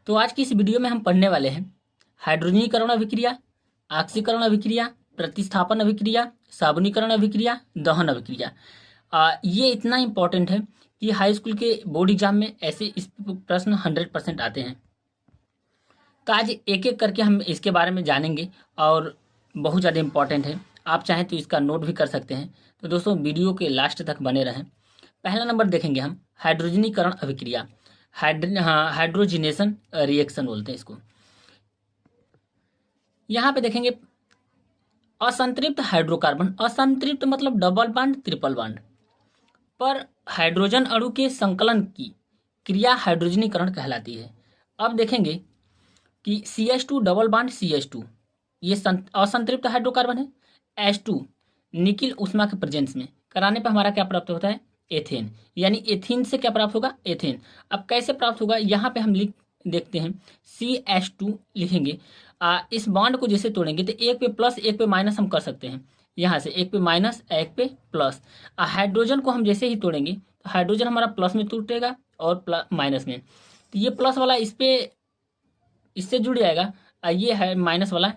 तो आज की इस वीडियो में हम पढ़ने वाले हैं हाइड्रोजनीकरण अभिक्रिया, ऑक्सीकरण अभिक्रिया, प्रतिस्थापन अभिक्रिया, साबुनीकरण अभिक्रिया, दहन अभिक्रिया। ये इतना इंपॉर्टेंट है कि हाई स्कूल के बोर्ड एग्जाम में ऐसे इस प्रश्न 100% आते हैं। तो आज एक एक करके हम इसके बारे में जानेंगे और बहुत ज़्यादा इंपॉर्टेंट है। आप चाहें तो इसका नोट भी कर सकते हैं। तो दोस्तों वीडियो के लास्ट तक बने रहें। पहला नंबर देखेंगे हम हाइड्रोजनीकरण अभिक्रिया, हाइड्रोजिनेशन रिएक्शन बोलते हैं इसको। यहाँ पे देखेंगे असंतृप्त हाइड्रोकार्बन, असंतृप्त मतलब डबल बॉन्ड ट्रिपल बॉन्ड पर हाइड्रोजन अणु के संकलन की क्रिया हाइड्रोजनीकरण कहलाती है। अब देखेंगे कि CH2 डबल बॉन्ड CH2 ये असंतृप्त हाइड्रोकार्बन है। H2 निकिल ऊष्मा के प्रेजेंस में कराने पर हमारा क्या प्राप्त होता है? एथेन। यानी एथीन से क्या प्राप्त होगा? एथेन। अब कैसे प्राप्त होगा? यहाँ पे हम लिख देखते हैं CH2 लिखेंगे। इस बॉन्ड को जैसे तोड़ेंगे तो एक पे प्लस एक पे माइनस हम कर सकते हैं। यहाँ से एक पे माइनस एक पे प्लस। हाइड्रोजन को हम जैसे ही तोड़ेंगे तो हाइड्रोजन हमारा प्लस में टूटेगा और माइनस में। तो ये प्लस वाला इससे जुड़ जाएगा और ये है माइनस वाला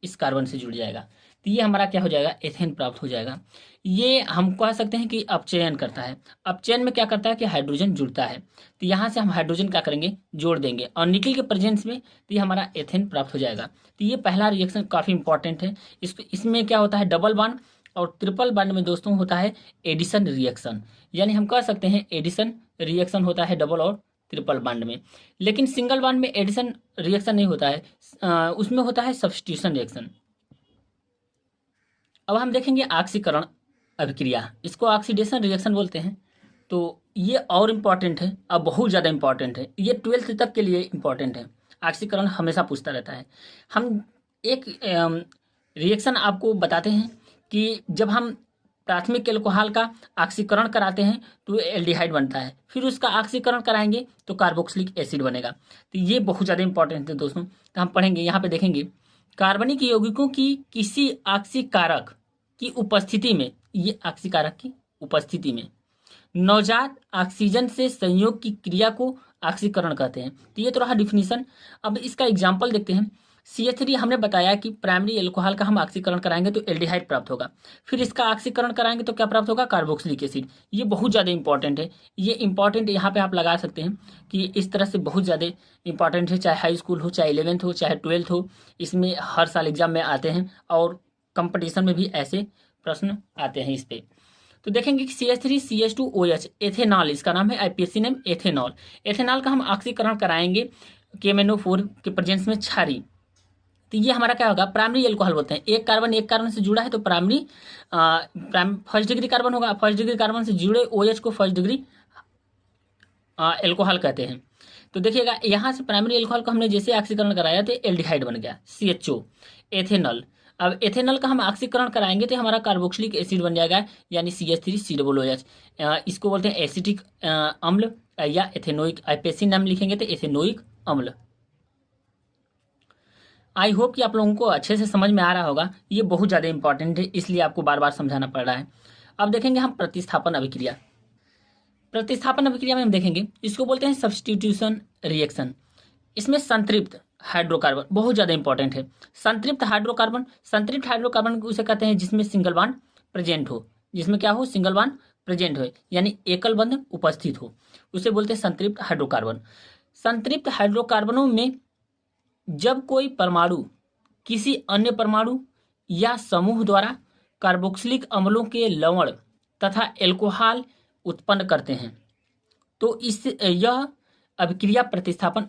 इस कार्बन से जुड़ जाएगा। तो ये हमारा क्या हो जाएगा? एथेन प्राप्त हो जाएगा। ये हम कह सकते हैं कि अपचयन करता है। अपचयन में क्या करता है कि हाइड्रोजन जुड़ता है। तो यहाँ से हम हाइड्रोजन क्या करेंगे? जोड़ देंगे और निकल के प्रेजेंस में तो ये हमारा एथेन प्राप्त हो जाएगा। तो ये पहला रिएक्शन काफ़ी इंपॉर्टेंट है। इसमें क्या होता है? डबल बॉन्ड और ट्रिपल बॉन्ड में दोस्तों होता है एडिशन रिएक्शन। यानी हम कह सकते हैं एडिशन रिएक्शन होता है डबल और ट्रिपल बॉन्ड में। लेकिन सिंगल बॉन्ड में एडिशन रिएक्शन नहीं होता है, उसमें होता है सब्स्टिट्यूशन रिएक्शन। अब हम देखेंगे ऑक्सीकरण अभिक्रिया, इसको ऑक्सीडेशन रिएक्शन बोलते हैं। तो ये और इम्पॉर्टेंट है, अब बहुत ज़्यादा इम्पॉर्टेंट है। ये 12th तक के लिए इम्पॉर्टेंट है। ऑक्सीकरण हमेशा पूछता रहता है। हम एक रिएक्शन आपको बताते हैं कि जब हम प्राथमिक एल्कोहल का ऑक्सीकरण कराते हैं तो एल्डिहाइड बनता है, फिर उसका ऑक्सीकरण कराएंगे तो कार्बोक्सिलिक एसिड बनेगा। तो ये बहुत ज़्यादा इंपॉर्टेंट है दोस्तों। तो हम पढ़ेंगे, यहाँ पे देखेंगे कार्बनिक यौगिकों की किसी ऑक्सीकारक की उपस्थिति में, ये ऑक्सीकारक की उपस्थिति में नवजात ऑक्सीजन से संयोग की क्रिया को ऑक्सीकरण कहते हैं। तो ये तो रहा डिफिनीशन। अब इसका एग्जाम्पल देखते हैं। CH3 हमने बताया कि प्राइमरी एल्कोहल का हम ऑक्सीकरण कराएंगे तो एल्डिहाइड प्राप्त होगा, फिर इसका ऑक्सीकरण कराएंगे तो क्या प्राप्त होगा? Carboxylic acid. ये बहुत ज़्यादा इंपॉर्टेंट है। ये इंपॉर्टेंट यहाँ पे आप लगा सकते हैं कि इस तरह से बहुत ज़्यादा इंपॉर्टेंट है। चाहे हाई स्कूल हो, चाहे 11th हो, चाहे 12th हो, इसमें हर साल एग्जाम में आते हैं और कंपटीशन में भी ऐसे प्रश्न आते हैं इस पर। तो देखेंगे कि CH3 CH2OH एथेनॉल, इसका नाम है IPAC नेम एथेनॉल। एथेनॉल का हम ऑक्सीकरण कराएंगे KMnO4 के प्रेजेंस में क्षारीय। तो ये हमारा क्या होगा? प्राइमरी एल्कोहल बोलते हैं। एक कार्बन से जुड़ा है तो प्राइमरी फर्स्ट डिग्री कार्बन होगा। फर्स्ट डिग्री कार्बन से जुड़े OH को फर्स्ट डिग्री एल्कोहल कहते हैं। तो देखिएगा यहाँ से प्राइमरी एल्कोहल को हमने जैसे ऑक्सीकरण कराया तो एल्डिहाइड बन गया CHO एथेनॉल। अब एथेनॉल का हम ऑक्सीकरण कराएंगे तो हमारा कार्बोक्सिलिक एसिड बन जाएगा, यानी CH3COOH। इसको बोलते हैं एसिटिक अम्ल या एथेनोइक। IPAC नाम लिखेंगे तो एथेनोइक अम्ल। आई होप कि आप लोगों को अच्छे से समझ में आ रहा होगा। ये बहुत ज़्यादा इंपॉर्टेंट है, इसलिए आपको बार बार समझाना पड़ रहा है। अब देखेंगे हम प्रतिस्थापन अभिक्रिया। प्रतिस्थापन अभिक्रिया में हम देखेंगे, इसको बोलते हैं सब्स्टिट्यूशन रिएक्शन। इसमें संतृप्त हाइड्रोकार्बन बहुत ज़्यादा इंपॉर्टेंट है। संतृप्त हाइड्रोकार्बन उसे कहते हैं जिसमें सिंगल बॉन्ड प्रेजेंट हो, जिसमें क्या हो? सिंगल बॉन्ड प्रेजेंट हो, यानी एकल बंध उपस्थित हो, उसे बोलते हैं संतृप्त हाइड्रोकार्बन। संतृप्त हाइड्रोकार्बनों में जब कोई परमाणु किसी अन्य परमाणु या समूह द्वारा कार्बोक्सिलिक अम्लों के लवण तथा एल्कोहल उत्पन्न करते हैं तो यह अभिक्रिया प्रतिस्थापन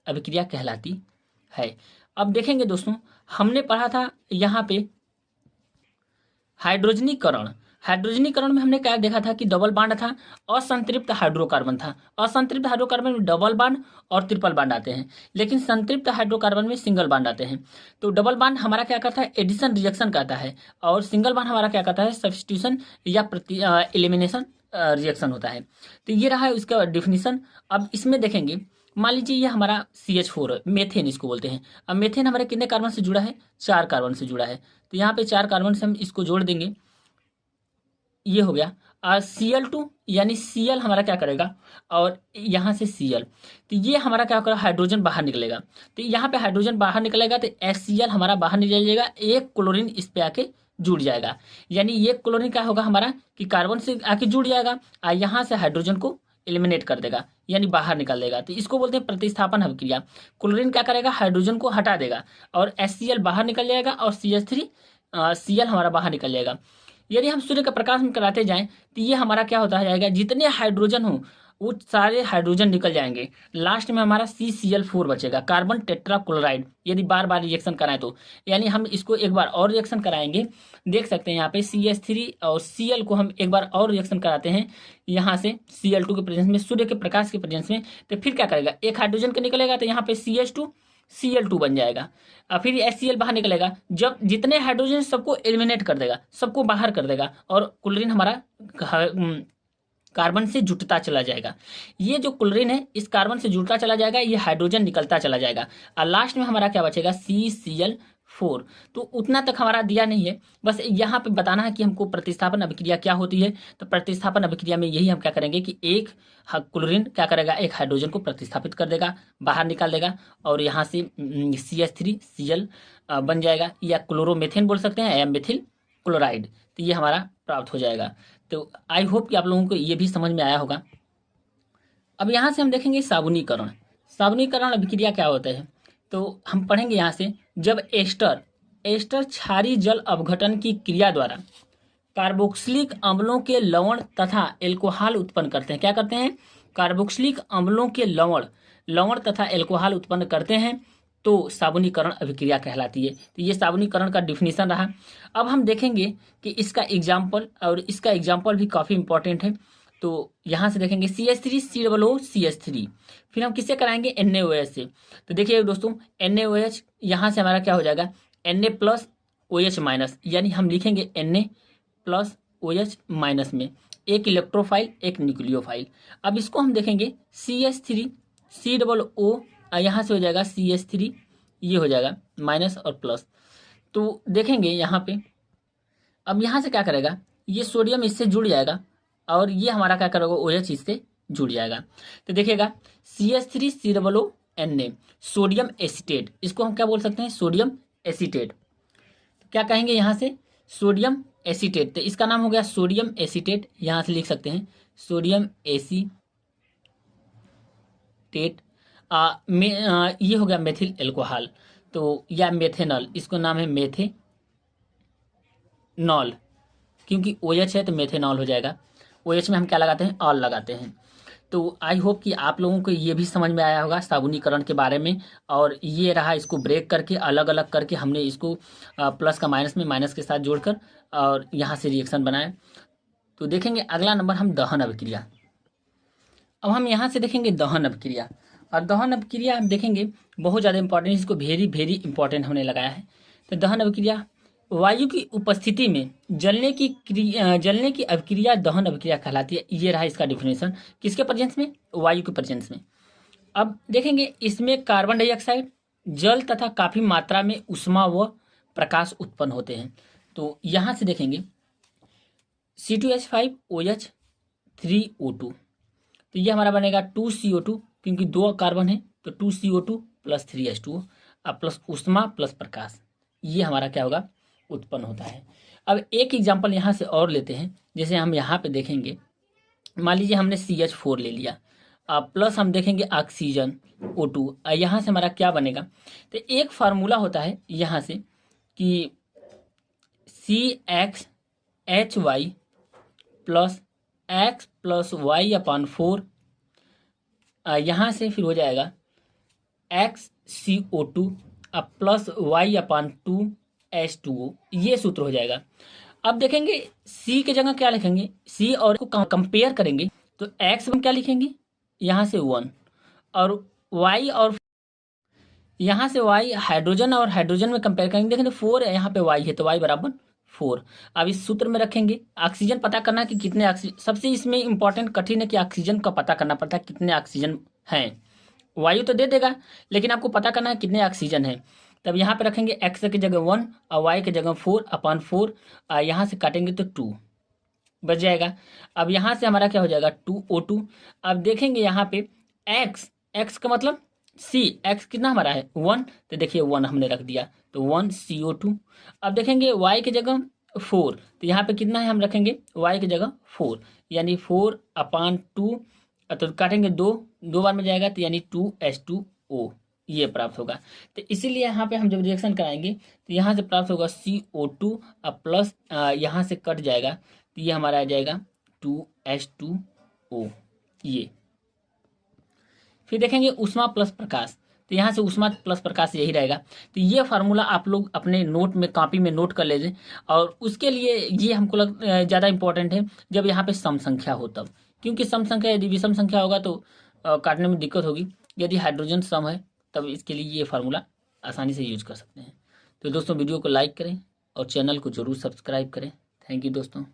अभिक्रिया कहलाती है। अब देखेंगे दोस्तों, हमने पढ़ा था यहाँ पे हाइड्रोजनीकरण में हमने क्या देखा था कि डबल बॉन्ड था, असंतृप्त हाइड्रोकार्बन था। असंतृप्त हाइड्रोकार्बन में डबल बॉन्ड और ट्रिपल बॉन्ड आते हैं, लेकिन संतृप्त हाइड्रोकार्बन में सिंगल बॉन्ड आते हैं। तो डबल बॉन्ड हमारा क्या करता है? एडिशन रिएक्शन करता है, और सिंगल बॉन्ड हमारा क्या करता है? सब्स्टिट्यूशन या एलिमिनेशन रिएक्शन होता है। तो ये रहा है उसका डिफिनीशन। अब इसमें देखेंगे, मान लीजिए ये हमारा CH4 मेथेन इसको बोलते हैं। अब मेथेन हमारे कितने कार्बन से जुड़ा है? 4 कार्बन से जुड़ा है। तो यहाँ पे 4 कार्बन से हम इसको जोड़ देंगे, ये हो गया। Cl2 यानी Cl हमारा क्या करेगा, और यहाँ से Cl, तो ये हमारा क्या होगा, हाइड्रोजन बाहर निकलेगा। तो यहाँ पे हाइड्रोजन बाहर निकलेगा तो HCl हमारा बाहर निकल जाएगा, एक क्लोरीन इस पे आके जुड़ जाएगा। यानी ये क्लोरीन क्या होगा हमारा कि कार्बन से आके जुड़ जाएगा और यहाँ से हाइड्रोजन को एलिमिनेट कर देगा, यानी बाहर निकाल देगा। तो इसको बोलते हैं प्रतिस्थापन अभिक्रिया। क्लोरीन क्या करेगा, हाइड्रोजन को हटा देगा और HCl बाहर निकल जाएगा और CH3 Cl हमारा बाहर निकल जाएगा। यदि हम सूर्य का प्रकाश में कराते जाएं तो ये हमारा क्या होता जाएगा, जितने हाइड्रोजन हो वो सारे हाइड्रोजन निकल जाएंगे, लास्ट में हमारा CCl4 बचेगा, कार्बन टेट्राक्लोराइड। यदि बार बार रिएक्शन कराएं तो, यानी हम इसको एक बार और रिएक्शन कराएंगे, देख सकते हैं यहाँ पे CH3 और Cl को हम एक बार और रिएक्शन कराते हैं यहाँ से Cl2 के प्रेजेंस में, सूर्य के प्रकाश के प्रेजेंस में, तो फिर क्या करेगा, एक हाइड्रोजन का निकलेगा तो यहाँ पे CH2 Cl2 बन जाएगा और फिर HCl बाहर निकलेगा। जब जितने हाइड्रोजन सबको एलिमिनेट कर देगा, सबको बाहर कर देगा और क्लोरीन हमारा कार्बन से जुटता चला जाएगा। ये जो क्लोरीन है इस कार्बन से जुड़ता चला जाएगा, ये हाइड्रोजन निकलता चला जाएगा और लास्ट में हमारा क्या बचेगा, CCl4। तो उतना तक हमारा दिया नहीं है, बस यहाँ पे बताना है कि हमको प्रतिस्थापन अभिक्रिया क्या होती है। तो प्रतिस्थापन अभिक्रिया में यही हम क्या करेंगे कि एक क्लोरीन क्या करेगा, एक हाइड्रोजन को प्रतिस्थापित कर देगा, बाहर निकाल देगा और यहाँ से CH3Cl बन जाएगा, या क्लोरोमेथेन बोल सकते हैं या मेथिल क्लोराइड। तो ये हमारा प्राप्त हो जाएगा। तो आई होप कि आप लोगों को ये भी समझ में आया होगा। अब यहाँ से हम देखेंगे साबुनीकरण। साबुनीकरण अभिक्रिया क्या होता है, तो हम पढ़ेंगे यहाँ से, जब एस्टर क्षारीय जल अपघटन की क्रिया द्वारा कार्बोक्सिलिक अम्लों के लवण तथा एल्कोहल उत्पन्न करते हैं। क्या करते हैं, कार्बोक्सिलिक अम्लों के लवण तथा एल्कोहल उत्पन्न करते हैं, तो साबुनीकरण अभिक्रिया कहलाती है। तो ये साबुनीकरण का डिफिनीशन रहा। अब हम देखेंगे कि इसका एग्जाम्पल, और इसका एग्जाम्पल भी काफ़ी इंपॉर्टेंट है। तो यहाँ से देखेंगे CH3COCH3, फिर हम किससे कराएंगे, NaOH से। तो देखिए दोस्तों, NaOH यहाँ से हमारा क्या हो जाएगा, Na+OH-, यानी हम लिखेंगे Na+OH- में एक इलेक्ट्रोफाइल एक न्यूक्लियोफाइल। अब इसको हम देखेंगे CH3COO, यहाँ से हो जाएगा CH3, ये हो जाएगा माइनस और प्लस। तो देखेंगे यहाँ पे, अब यहाँ से क्या करेगा, ये सोडियम इससे जुड़ जाएगा और ये हमारा क्या करेगा, OH इससे जुड़ जाएगा। तो देखिएगा CH3COO, सोडियम एसीटेट, इसको हम क्या बोल सकते हैं, सोडियम एसीटेट। क्या कहेंगे यहाँ से, सोडियम एसीटेट। तो इसका नाम हो गया सोडियम एसीटेट, यहाँ से लिख सकते हैं सोडियम एसीटेट। ये हो गया मेथिल एल्कोहल, तो या मेथेनॉल, इसको नाम है मेथेनॉल, क्योंकि OH है तो मेथेनॉल हो जाएगा। OH में हम क्या लगाते हैं, ऑल लगाते हैं। तो आई होप कि आप लोगों को ये भी समझ में आया होगा साबुनीकरण के बारे में। और ये रहा, इसको ब्रेक करके अलग अलग करके हमने इसको प्लस का माइनस में, माइनस के साथ जोड़कर और यहाँ से रिएक्शन बनाया। तो देखेंगे अगला नंबर हम दहन अभिक्रिया। अब हम यहाँ से देखेंगे दहन अभिक्रिया, और दहन अभिक्रिया हम देखेंगे बहुत ज़्यादा इंपॉर्टेंट, इसको वेरी वेरी इंपॉर्टेंट हमने लगाया है। तो दहन अभिक्रिया, वायु की उपस्थिति में जलने की अभिक्रिया दहन अभिक्रिया कहलाती है। ये रहा इसका डिफिनेशन, किसके प्रेजेंस में, वायु के प्रेजेंस में। अब देखेंगे इसमें कार्बन डाइऑक्साइड, जल तथा काफ़ी मात्रा में ऊष्मा व प्रकाश उत्पन्न होते हैं। तो यहाँ से देखेंगे C2H5OH3O2, तो ये हमारा बनेगा 2CO2, क्योंकि 2 कार्बन है तो 2CO2 + 3H2O और प्लस ऊष्मा प्लस प्रकाश, ये हमारा क्या होगा, उत्पन्न होता है। अब एक एग्जांपल यहाँ से और लेते हैं, जैसे हम यहाँ पे देखेंगे, मान लीजिए हमने CH4 ले लिया, प्लस हम देखेंगे ऑक्सीजन O2, यहाँ से हमारा क्या बनेगा, तो एक फार्मूला होता है यहाँ से कि CXHY + X + Y/4, यहाँ से फिर हो जाएगा XCO2 + Y/2H2O, ये सूत्र हो जाएगा। अब देखेंगे C के जगह क्या लिखेंगे, C और को कंपेयर करेंगे तो X में क्या लिखेंगे, यहाँ से 1, और Y, और यहाँ से Y हाइड्रोजन और हाइड्रोजन में कंपेयर करेंगे, देखेंगे 4 है, यहाँ पे Y है तो Y = 4। अब इस सूत्र में रखेंगे, ऑक्सीजन पता करना कि कितने ऑक्सीजन, सबसे इसमें इंपॉर्टेंट कठिन है कि ऑक्सीजन का पता करना पड़ता है कितने ऑक्सीजन हैं। वायु तो दे देगा लेकिन आपको पता करना है कितने ऑक्सीजन हैं। तब यहाँ पे रखेंगे x की जगह 1 और y की जगह 4/4, यहाँ से काटेंगे तो 2, बच जाएगा। अब यहाँ से हमारा क्या हो जाएगा 2O2। अब देखेंगे यहाँ पे एक्स का मतलब सी, एक्स कितना हमारा है 1, तो देखिए 1 हमने रख दिया, तो 1CO2। अब देखेंगे वाई की जगह 4, तो यहाँ पे कितना है हम रखेंगे वाई की जगह 4, यानी 4/2, तो काटेंगे 2 बार में जाएगा, तो यानी 2H2O ये प्राप्त होगा। तो इसीलिए यहाँ पे हम जब रिएक्शन कराएंगे तो यहाँ से प्राप्त होगा CO2 अब प्लस यहाँ से कट जाएगा, तो ये हमारा आ जाएगा 2H2O ये। फिर देखेंगे ऊष्मा प्लस प्रकाश, तो यहाँ से ऊष्मा प्लस प्रकाश यही रहेगा। तो ये फार्मूला आप लोग अपने नोट में कॉपी में नोट कर लीजिए, और उसके लिए ये हमको ज़्यादा इंपॉर्टेंट है जब यहाँ पे सम संख्या हो तब, क्योंकि सम संख्या यदि विषम संख्या होगा तो काटने में दिक्कत होगी। यदि हाइड्रोजन सम है तब इसके लिए ये फार्मूला आसानी से यूज कर सकते हैं। तो दोस्तों वीडियो को लाइक करें और चैनल को जरूर सब्सक्राइब करें। थैंक यू दोस्तों।